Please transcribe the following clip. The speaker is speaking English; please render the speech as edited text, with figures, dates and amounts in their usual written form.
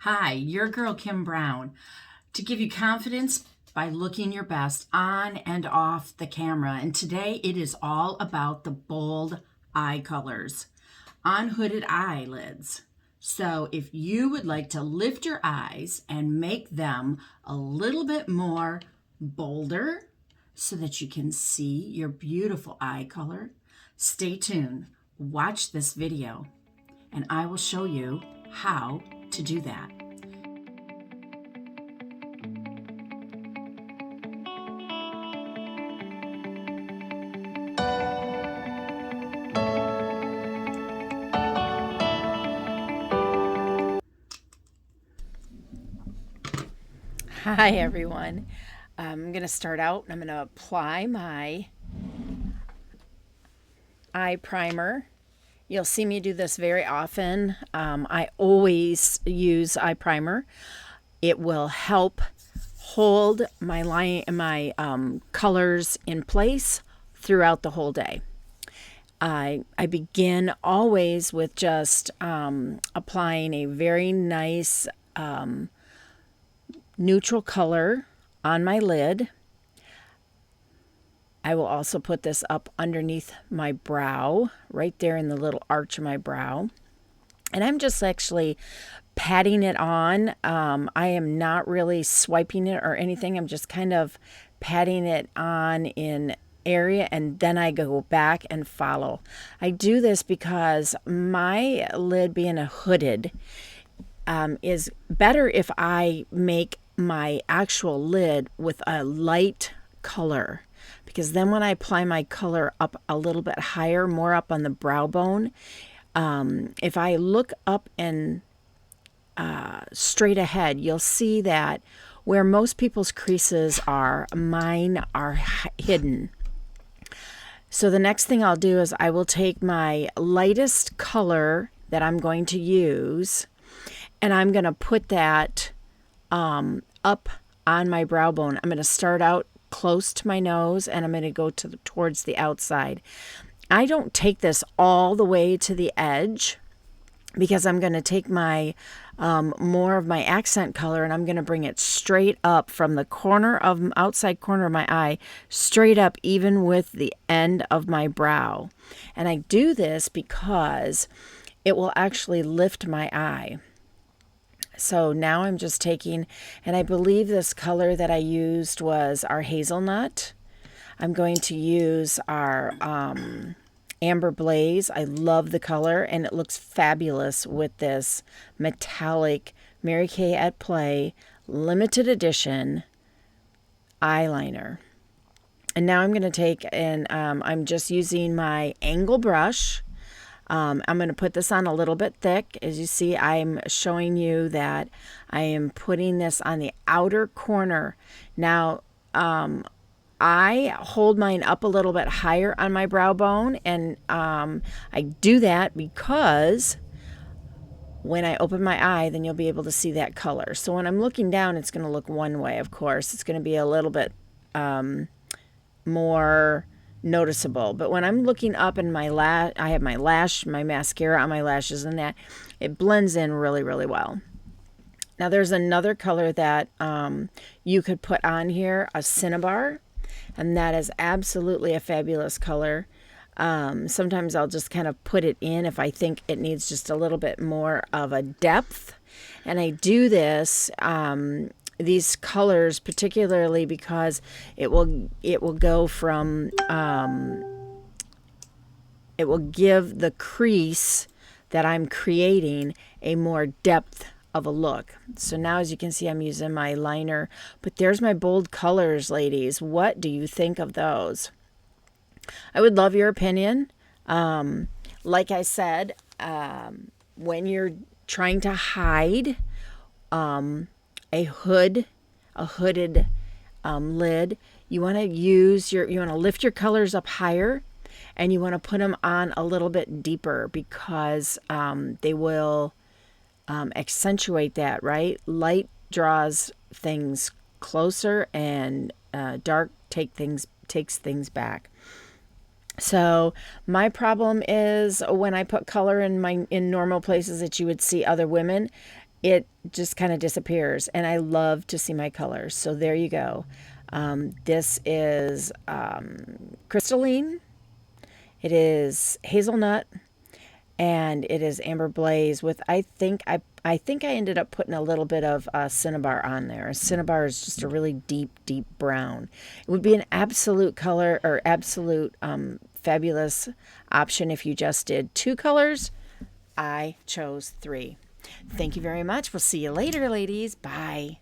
Hi, your girl Kimm Brown. To give you confidence by looking your best on and off the camera. And today it is all about the bold eye colors on hooded eyelids. So if you would like to lift your eyes and make them a little bit more bolder so that you can see your beautiful eye color, stay tuned. Watch this video and I will show you how to do that. Hi everyone. I'm going to start out and I'm going to apply my eye primer. You'll see me do this very often. I always use eye primer. It will help hold my colors in place throughout the whole day. I begin always with just applying a very nice neutral color on my lid. I will also put this up underneath my brow, right there in the little arch of my brow. And I'm just actually patting it on. I am not really swiping it or anything. I'm just kind of patting it on in area, and then I go back and follow. I do this because my lid being a hooded is better if I make my actual lid with a light color, because then when I apply my color up a little bit higher, more up on the brow bone, if I look up and straight ahead, you'll see that where most people's creases are, mine are hidden. So the next thing I'll do is I will take my lightest color that I'm going to use, and I'm going to put that up on my brow bone. I'm going to start out close to my nose, and I'm going to go towards the outside. I don't take this all the way to the edge, because I'm going to take my more of my accent color, and I'm going to bring it straight up from the outside corner of my eye, straight up even with the end of my brow. And I do this because it will actually lift my eye. So now I'm just taking, and I believe this color that I used was our Hazelnut. I'm going to use our Amber Blaze. I love the color, and it looks fabulous with this metallic Mary Kay at Play limited edition eyeliner. And now I'm going to take, and I'm just using my angle brush. I'm going to put this on a little bit thick. As you see, I'm showing you that I am putting this on the outer corner. Now, I hold mine up a little bit higher on my brow bone, and I do that because when I open my eye, then you'll be able to see that color. So when I'm looking down, it's going to look one way, of course. It's going to be a little bit more noticeable. But when I'm looking up in my I have my mascara on my lashes, and that it blends in really, really well. Now there's another color that you could put on here, a Cinnabar, and that is absolutely a fabulous color. Sometimes I'll just kind of put it in if I think it needs just a little bit more of a depth. And I do this these colors particularly because it will go from it will give the crease that I'm creating a more depth of a look. So now, as you can see, I'm using my liner, but there's my bold colors, ladies. What do you think of those? I would love your opinion. Like I said, when you're trying to hide a hooded lid, you want to lift your colors up higher, and you want to put them on a little bit deeper, because they will accentuate that, right? Light draws things closer, and dark takes things back. So my problem is when I put color in normal places that you would see other women, it just kind of disappears. And I love to see my colors. So there you go. This is Crystalline. It is Hazelnut. And it is Amber Blaze with, I think I ended up putting a little bit of Cinnabar on there. Cinnabar is just a really deep brown. It would be an absolute color, or absolute fabulous option if you just did 2 colors. I chose 3. Thank you very much. We'll see you later, ladies. Bye.